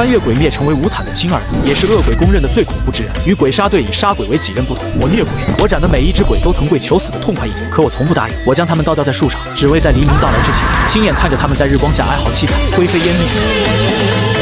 穿越鬼滅成為無慘的親兒子，也是惡鬼公認的最恐怖之人。與鬼殺隊以殺鬼為己任不同，我虐鬼，我斬的每一只鬼都曾跪求死的痛快一點，可我從不答應。我將他們倒吊在樹上，只為在黎明到來之前，親眼看着他們在日光下哀嚎淒慘，灰飛煙滅。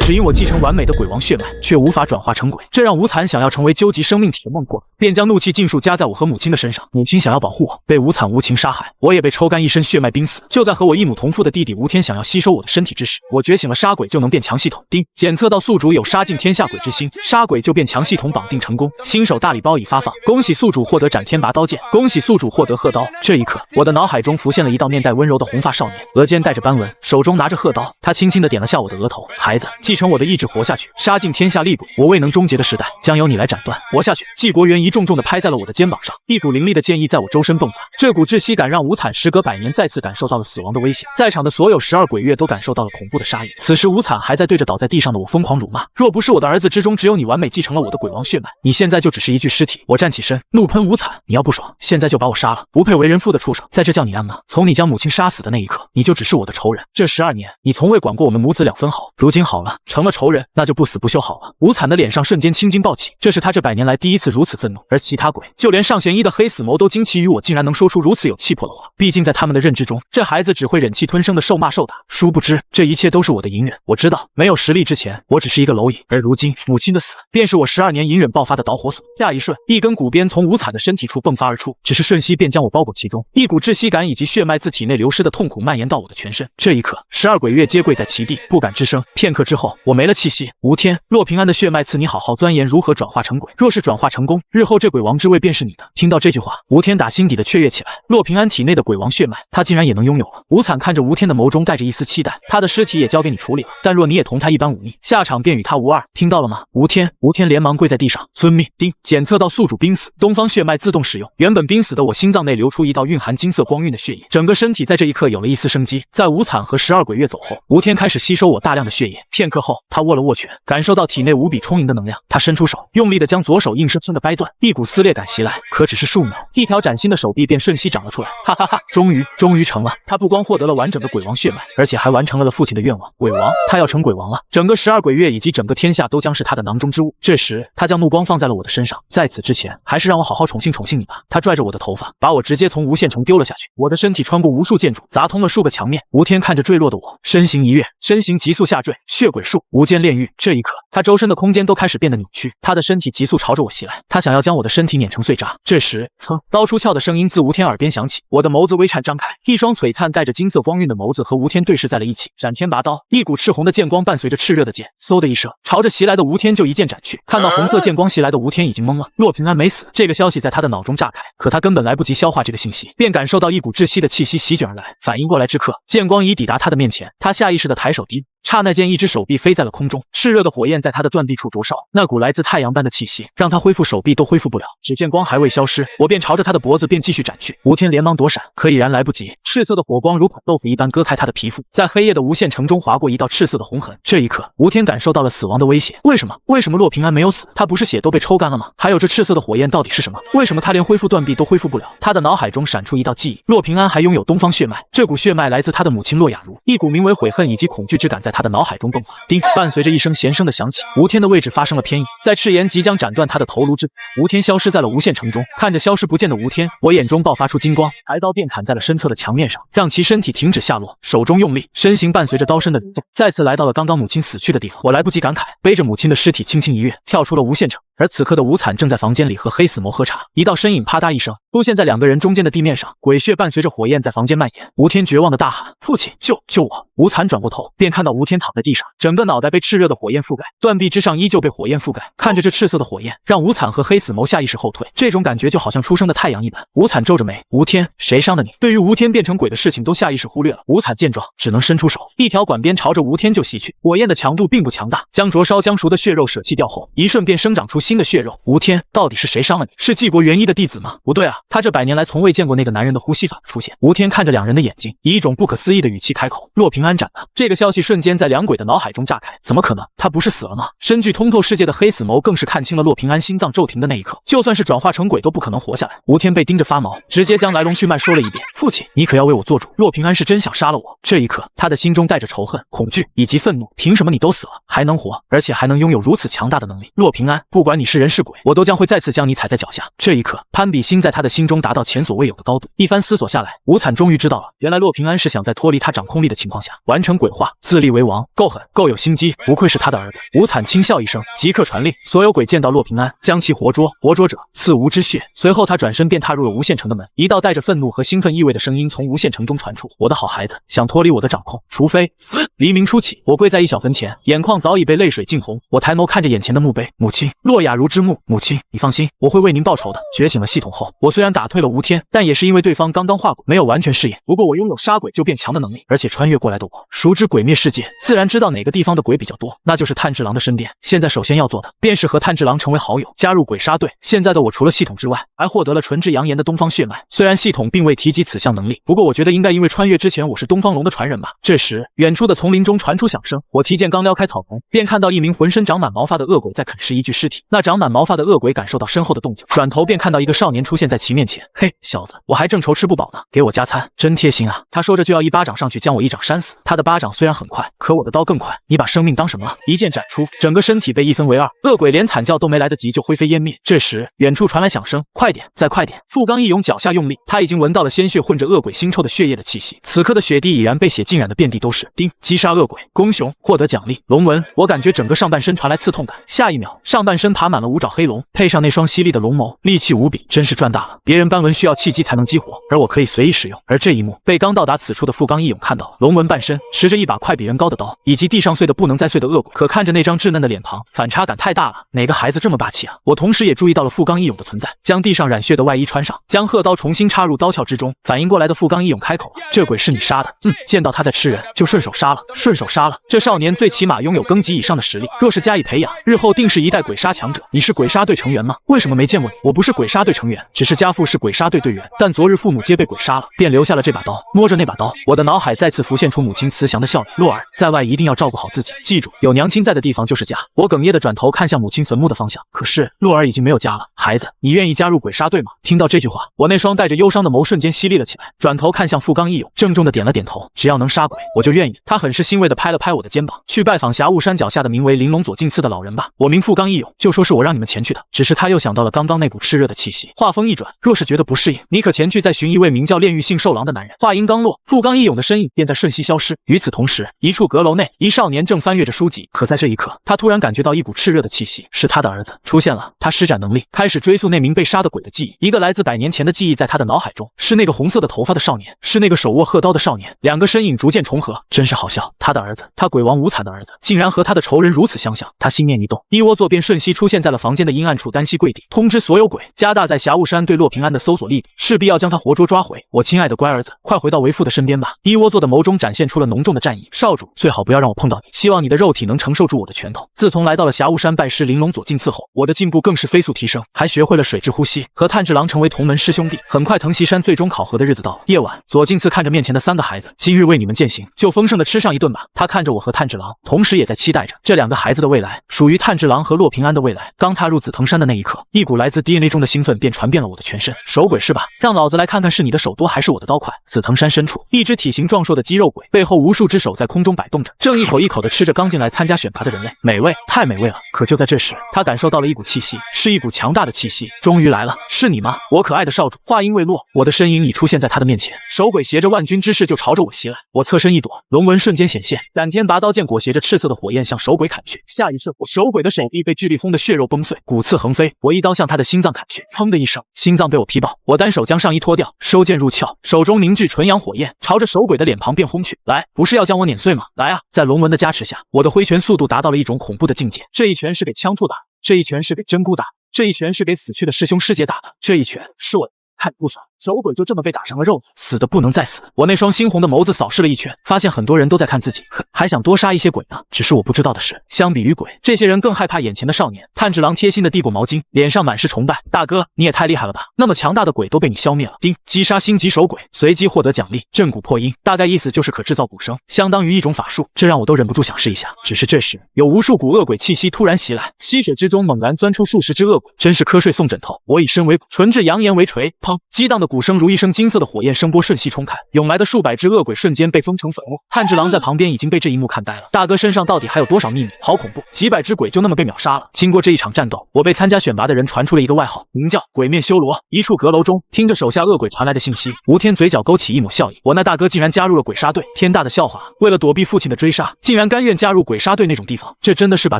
只因我繼承完美的鬼王血脈，卻無法轉化成鬼，這讓無慘想要成為究極生命體的夢過，便將怒氣盡數加在我和母親的身上。母親想要保護我，被無慘無情殺害，我也被抽乾一身血脈瀕死。就在和我異母同父的弟弟無天想要吸收我的身體之時，我覺醒了殺鬼就能變強系統。丁，檢測到宿主有殺盡天下鬼之心，殺鬼就變強系統綁定成功。新手大禮包已發放，恭喜宿主獲得斬天拔刀劍，恭喜宿主獲得褐刀。這一刻，我的腦海中浮現了一道面帶溫柔的紅髮少年，額間帶着斑紋，手中拿着褐刀，他輕輕地點了下我的額頭。孩子，繼承我的意志活下去，殺盡天下厲鬼，我未能終結的時代將由你來斬斷。活下去！紀國元一重重地拍在了我的肩膀上，一股凌厲的劍意在我周身迸發。這股窒息感讓無慘時隔100年再次感受到了死亡的威脅，在場的所有12鬼月都感受到了恐怖的殺意。此時无慘還在對着倒在地上的我瘋狂辱罵：若不是我的兒子之中只有你完美繼承了我的鬼王血脈，你現在就只是一具屍體。我站起身，怒噴無慘：你要不爽，現在就把我殺了！不配為人父的畜生，在這叫你安嗎？從你將母親殺死的那一刻，你就只是我的仇人。這12年，你從未管過我們母子2分毫，如今好了，成了仇人，那就不死不休好了。无慘的臉上瞬間青筋暴起，這是他這100年來第一次如此憤怒。而其他鬼，就連上弦一的黑死謀都驚奇於我竟然能說出如此有氣魄的話。畢竟在他們的認知中，這孩子只會忍氣吞聲的受罵受打。殊不知，這一切都是我的隱忍。我知道，沒有實力之前，我只是一個螻蟻，而如今，母親的死，便是我12年隱忍爆發的導火索。下一瞬，一根骨鞭從無慘的身體處迸發而出，只是瞬息便將我包裹其中，一股窒息感以及血脈自體內流失的痛苦蔓延到我的全身。這一刻，12鬼月皆跪在其地，不敢吱聲。片刻之後，我沒了氣息。無天，洛平安的血脈賜你好好鑽研如何轉化成鬼，若是轉化成功，日後這鬼王之位便是你的。聽到這句話，無天打心底的雀躍起來。洛平安體內的鬼王血脈，他竟然也能擁有了。無慘看着無天的眸中帶着一絲期待，他的屍體也交給你處理了，但若你也同他一般忤逆，下場便與他無二。聽到了嗎？無天連忙跪在地上，遵命。丁，檢測到宿主瀕死，東方血脈自動使用。原本瀕死的我心臟內流出一道蘊含金色光暈的血液，整個身體在這一刻有了一絲生機。在無慘和12鬼月走後，無天開始吸收我大量的血液。片刻後，他握了握拳，感受到體內無比充盈的能量，他伸出手，用力地將左手硬生生地掰斷，一股撕裂感襲來。可只是數秒，一條嶄新的手臂便瞬息長了出來。哈哈哈，終於成了！他不光獲得了完整的鬼王血脈，而且還完成了父親的願望。鬼王，他要成鬼王了！整個12鬼月以及整個天下都將是他的囊中之物。這時，他將目光放在了我的身上。在此之前，還是讓我好好寵幸你吧。他拽着我的頭髮，把我直接從無限城丟了下去。我的身體穿過無數建築，砸通了數個牆面。無天看着墜落的我，身形一躍，身形急速下墜。血鬼術，無間煉獄。這一刻，他周身的空間都開始變得扭曲，他的身體急速朝着我襲來，他想要將我的身體碾成碎渣。這時，刀出鞘的聲音自無天耳邊響起，我的眸子微顫張開，一雙璀璨帶着金色光暈的眸子和無天對視在了一起。斬天拔刀，一股赤紅的劍光伴隨着熾熱的劍，嗖的一聲，朝着襲來的無天就一劍斬去。看到紅色劍光襲來的無天已經懵了，洛平安沒死，這個消息在他的腦中炸開，可他根本來不及消化這個信息，便感受到一股窒息的氣息席捲而來。反應過來之刻，劍光已抵達他的面前，他下意識地抬手低。剎那間，一只手臂飛在了空中，熾熱的火焰在他的斷臂處灼燒，那股來自太陽般的氣息讓他恢復手臂都恢復不了。只見光還未消失，我便朝着他的脖子便繼續斬去。無天連忙躲閃，可已然來不及，赤色的火光如烤豆腐一般割開他的皮膚，在黑夜的無限城中劃過一道赤色的紅痕。這一刻，無天感受到了死亡的威脅。為什麼洛平安沒有死？他不是血都被抽乾了嗎？還有這赤色的火焰到底是什麼？為什麼他連恢復斷臂都恢復不了？他的腦海中閃出一道記憶，洛平安還擁有東方血脈，這股血脈來自他的母親洛雅茹，一股名為悔恨以及恐懼之感在他的腦海中迸發。叮！伴隨着一聲弦聲的響起，無天的位置發生了偏移，在赤炎即將斬斷他的頭顱之際，無天消失在了無限城中。看着消失不見的無天，我眼中爆發出金光，抬刀便砍在了身側的牆面上，讓其身體停止下落，手中用力，身形伴隨着刀身的流動，再次來到了剛剛母親死去的地方。我來不及感慨，背着母親的屍體輕輕一躍，跳出了無限城。而此刻的無慘正在房間裡和黑死謀喝茶，一道身影啪嗒一聲出現在2個人中間的地面上，鬼血伴隨着火焰在房間蔓延。無天絕望的大喊：“父親，救我！”无慘轉過頭，便看到無天躺在地上，整個腦袋被熾熱的火焰覆蓋，斷臂之上依舊被火焰覆蓋。看着這赤色的火焰，讓無慘和黑死謀下意識後退，這種感覺就好像初升的太陽一般。無慘皺着眉：“無天，誰傷的你？”對於無天變成鬼的事情都下意識忽略了。無慘見狀，只能伸出手，一條管鞭朝着無天就襲去。火焰的強度並不強大，將灼燒將熟的血肉捨棄掉後，一瞬便生長出新新的血肉。吳天，到底是誰傷了你？是纪国元一的弟子吗？不对啊，他这100年来从未见过那个男人的呼吸法出现。吴天看着两人的眼睛，以一种不可思議的語氣開口：洛平安斬了。這個消息瞬間在兩鬼的腦海中炸開，怎麼可能？他不是死了嗎？深具通透世界的黑死眸更是看清了洛平安心臟驟停的那一刻，就算是轉化成鬼都不可能活下來。吳天被盯着發毛，直接將來龍去脈說了一遍。父親，你可要為我做主，洛平安是真想殺了我。這一刻，他的心中帶着仇恨、恐懼以及憤怒。憑什麼你都死了，還能活，而且還能擁有如此強大的能力？洛平安，不管你是人是鬼，我都將會再次將你踩在腳下。這一刻，攀比心在他的心中達到前所未有的高度。一番思索下來，吳慘終於知道了，原來洛平安是想在脫離他掌控力的情況下，完成鬼化，自立為王。夠狠，夠有心機，不愧是他的兒子。吳慘輕笑一聲，即刻傳令，所有鬼見到洛平安，將其活捉，活捉者賜無之血。隨後他轉身便踏入了無限城的門，一道帶着憤怒和興奮意味的聲音從無限城中傳出：我的好孩子，想脫離我的掌控，除非死。黎明初起，我跪在一小墳前，眼眶早已被淚水浸紅。我抬眸看着眼前的墓碑，母親洛雅茹之墓。母親，你放心，我會為您報仇的。覺醒了系統後，我雖然打退了吳天，但也是因為對方剛剛化鬼，沒有完全適應。不過我擁有殺鬼就變強的能力，而且穿越過來的我，熟知鬼滅世界，自然知道哪個地方的鬼比較多，那就是炭治郎的身邊。現在首先要做的，便是和炭治郎成為好友，加入鬼殺隊。現在的我除了系統之外，還獲得了純質揚言的東方血脈。雖然系統並未提及此項能力，不過我覺得應該因為穿越之前我是東方龍的傳人吧。這時，遠處的叢林中傳出響聲，我提劍剛撩開草叢，便看到一名渾身長滿毛髮的惡鬼在啃食一具屍體。那長滿毛髮的惡鬼感受到身後的動靜，轉頭便看到一個少年出現在其面前。嘿，小子，我還正愁吃不飽呢，給我加餐，真貼心啊。他說着就要一巴掌上去將我一掌扇死。他的巴掌雖然很快，可我的刀更快。你把生命當什麼了？一劍斬出，整個身體被一分為二，惡鬼連慘叫都沒來得及就灰飛煙滅。這時，遠處傳來響聲，快點，再快點！富岡義勇腳下用力，他已經聞到了鮮血混着惡鬼腥臭的血液的氣息。此刻的雪地已然被血浸染得遍地都是。叮，擊殺惡鬼，公熊，獲得獎勵龍紋。我感覺整個上半身傳來刺痛感，下一秒，上半身爬滿了五爪黑龍，配上那雙犀利的龍眸，利器無比，真是賺大了。別人斑紋需要契機才能激活，而我可以隨意使用。而這一幕被剛到達此處的富岡義勇看到了，龍紋半身持着一把快比人高的刀，以及地上碎的不能再碎的惡鬼。可看着那張稚嫩的臉龐，反差感太大了。哪個孩子這麼霸氣啊？我同時也注意到了富岡義勇的存在，將地上染血的外衣穿上，將鶴刀重新插入刀鞘之中。反應過來的富岡義勇開口了：這鬼是你殺的？見到他在吃人，就順手殺了，順手殺了。這少年最起碼擁有庚級以上的實力，若是加以培養，日後定是一代鬼殺強者。你是鬼殺隊成員嗎？為什麼沒見過你？我不是鬼殺隊成員，只是家父是鬼殺隊隊員，但昨日父母皆被鬼殺了，便留下了這把刀。摸着那把刀，我的腦海再次浮現出母親慈祥的笑臉。洛兒，在外一定要照顧好自己，記住，有娘親在的地方就是家。我哽咽地轉頭看向母親墳墓的方向，可是洛兒已經沒有家了。孩子，你願意加入鬼殺隊嗎？聽到這句話，我那雙帶着憂傷的眸瞬間犀利了起來，轉頭看向富岡義勇，鄭重地點了點頭，只要能殺鬼，我就願意。他很是欣慰地拍了拍我的肩膀，去拜訪霞霧山腳下的名為玲瓏佐近次的老人吧。我名富岡義勇，就說是我讓你們前去的。只是他又想到了剛剛那股熾熱的氣息，話鋒一轉，若是覺得不適應，你可前去再尋一位名叫煉獄杏壽郎的男人。話音剛落，富岡義勇的身影便在瞬息消失。與此同時，一處閣樓內，一少年正翻閱着書籍，可在這一刻，他突然感覺到一股熾熱的氣息，是他的兒子出現了。他施展能力，開始追溯那名被殺的鬼的記憶，一個來自100年前的記憶在他的腦海中，是那個紅色的頭髮的少年，是那個手握褐刀的少年，兩個身影逐漸重合，真是好笑。他的兒子，他鬼王無慘的兒子，竟然和他的仇人如此相像。他心念一動，一窩座便瞬息出現在了房間的陰暗處，單膝跪地，通知所有鬼，加大在霞霧山對洛平安的搜索力度，勢必要將他活捉抓回。我親愛的乖兒子，快回到為父的身邊吧。一窩座的眸中展現出了濃重的戰意。少主，最好不要讓我碰到你，希望你的肉體能承受住我的拳頭。自從來到了霞霧山拜師玲瓏佐近次後，我的進步更是飛速提升，還學會了水之呼吸，和炭治郎成為同門師兄弟。很快藤崎山最終考核的日子到了，夜晚，佐近次看着面前的3個孩子，今日為你們餞行，就豐盛的吃上一頓吧。他看着我和炭治郎，同時也在期待着這2個孩子的未來，屬於炭治郎和洛平安的未來。剛踏入紫藤山的那一刻，一股來自 DNA 中的興奮便傳遍了我的全身。守鬼是吧？讓老子來看看是你的手多還是我的刀快。紫藤山深處，一隻體型壯碩的肌肉鬼，背後無數隻手在空中擺動着，正一口一口地吃着剛進來參加選拔的人類，美味，太美味了。可就在這時，他感受到了一股氣息，是一股強大的氣息。終於來了，是你嗎？我可愛的少主。話音未落，我的身影已出現在他的面前，守鬼攜着萬鈞之勢就朝着我襲來。我側身一躲，龍紋瞬間顯現，斬天拔刀劍裹挾着赤色的火焰向守鬼砍去。下一瞬，我守鬼的手臂被巨力轟得血肉崩碎，骨刺橫飛。我一刀向他的心臟砍去，砰的一聲，心臟被我劈爆。我單手將上衣脫掉，收劍入鞘，手中凝聚純陽火焰，朝着守鬼的臉龐便轟去。來，不是要將我碾碎嗎？來啊！在龍紋的加持下，我的揮拳速度達到了一種恐怖的境界。這一拳是給槍兔打，這一拳是給真姑打，這一拳是給死去的師兄師姐打的，這一拳是我的。看不爽，守鬼就這麼被打上了肉，死的不能再死。我那雙猩紅的眸子掃視了一圈，發現很多人都在看自己，還想多殺一些鬼呢。只是我不知道的是，相比於鬼，这些人更害怕眼前的少年。炭治郎貼心的遞過毛巾，臉上滿是崇拜。大哥，你也太厲害了吧！那麼強大的鬼都被你消滅了。丁，擊殺星級守鬼，隨即獲得獎勵，震骨破音。大概意思就是可制造鼓聲，相當於一種法術。這讓我都忍不住想試一下。只是這時，有無數股惡鬼氣息突然襲來，溪水之中猛然鑽出數十只惡鬼，真是瞌睡送枕頭。我以身為骨，唇至揚言為錘，砰！激盪的鼓聲如一聲金色的火焰聲波瞬息衝開，湧來的數百只惡鬼瞬間被封成粉末。炭治郎在旁邊已經被這一幕看呆了。大哥身上到底還有多少秘密？好恐怖！幾百只鬼就那麼被秒殺了。經過這一場戰鬥，我被參加選拔的人傳出了一個外號，名叫鬼面修羅。一處閣樓中，聽着手下惡鬼傳來的信息，吳天嘴角勾起一抹笑意。我那大哥竟然加入了鬼殺隊，天大的笑話！為了躲避父親的追殺，竟然甘願加入鬼殺隊那種地方，這真的是把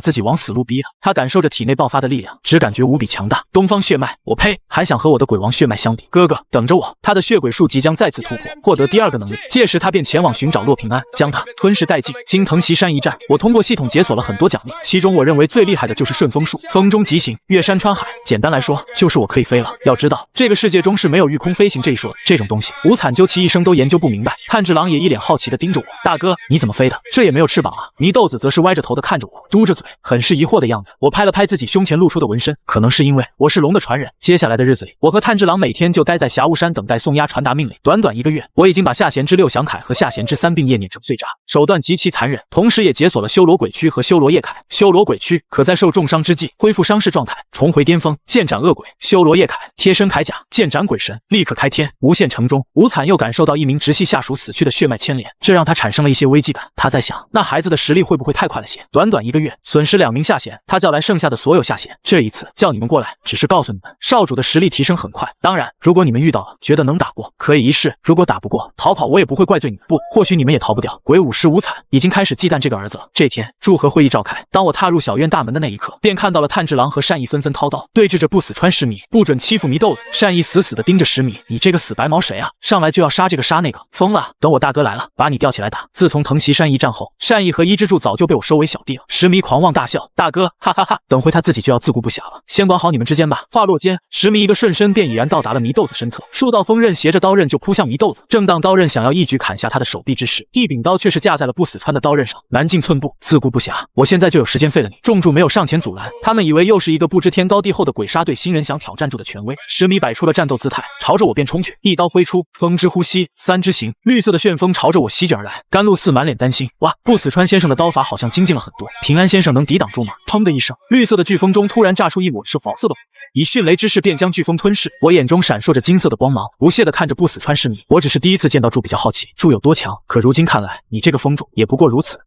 自己往死路逼啊！他感受着體內爆發的力量，只感覺無比強大。東方血脈，我呸！還想和我的鬼王血脈相比？哥哥，等着我！他的血鬼術即將再次突破，獲得第二個能力。屆時他便前往尋找洛平安，將他吞噬殆盡。經藤席山一戰，我通過系統解鎖了很多獎勵，其中我認為最厲害的就是順風術，風中疾行，越山穿海。簡單來說，就是我可以飛了。要知道，這個世界中是沒有御空飛行這一說的，這種東西無慘究其一生都研究不明白。炭治郎也一臉好奇地盯着我，大哥，你怎麼飛的？這也沒有翅膀啊！祢豆子則是歪着頭地看着我，嘟着嘴，很是疑惑的樣子。我拍了拍自己胸前露出的紋身，可能是因為我是龍的傳人。接下來的日子裡，我和炭治郎每天就待在霞霧山等待宋押傳達命令。短短1個月，我已經把下弦之六響鎧和下弦之三并葉碾成碎渣，手段極其殘忍，同時也解鎖了修羅鬼軀和修羅葉鎧。修羅鬼軀可在受重傷之際恢復傷勢狀態，重回巔峰，劍斬惡鬼；修羅葉鎧貼身鎧甲，劍斬鬼神，立刻開天。無限城中，無慘又感受到一名直系下屬死去的血脈牽連，這讓他產生了一些危機感。他在想，那孩子的實力會不會太快了些？短短1個月，損失2名下弦，他叫來剩下的所有下弦。這一次叫你們過來，只是告訴你們，少主的實力提升很快。當然，如果你們遇到了，覺得能打過，可以一試；如果打不過，逃跑我也不會怪罪你們。不，或許你們也逃不掉。鬼武師無慘已經開始忌憚這個兒子了。這天，祝賀會議召開，當我踏入小院大門的那一刻，便看到了炭治郎和善逸紛紛掏刀，對峙着不死川十米，不准欺負祢豆子。善逸死死地盯着十米，你這個死白毛誰啊？上來就要殺這個殺那個，瘋了！等我大哥來了，把你吊起來打。自從藤崎山一戰後，善逸和伊之助早就被我收為小弟了。十米狂妄大笑，大哥，哈哈哈！等會他自己就要自顧不暇了，先管好你們之間吧。話落間，十米一個瞬身便已然到達了祢豆子身側，數道鋒刃攜着刀刃就撲向祢豆子。正當刀刃想要一舉砍下他的手臂之時，地柄刀卻是架在了不死川的刀刃上，南進寸步，自顧不暇。我現在就有時間廢了你。眾助沒有上前阻攔，他們以為又是一個不知天高地厚的鬼殺隊新人想挑戰住的權威。十米擺出了戰鬥姿態，朝着我便衝去，一刀揮出，風之呼吸，三之行，綠色的旋風朝着我席捲而來。甘露寺滿臉擔心，哇，不死川先生的刀法好像精進了很多，平安先生能抵擋住嗎？砰的一聲，綠色的飓風中突然炸出一抹是黃色的火，以迅雷之勢便將飓風吞噬。我眼中閃烁着金色的光芒，不屑地看着不死川十米。我只是第一次見到柱，比較好奇柱有多強，可如今看來，你這個風柱也不過如此。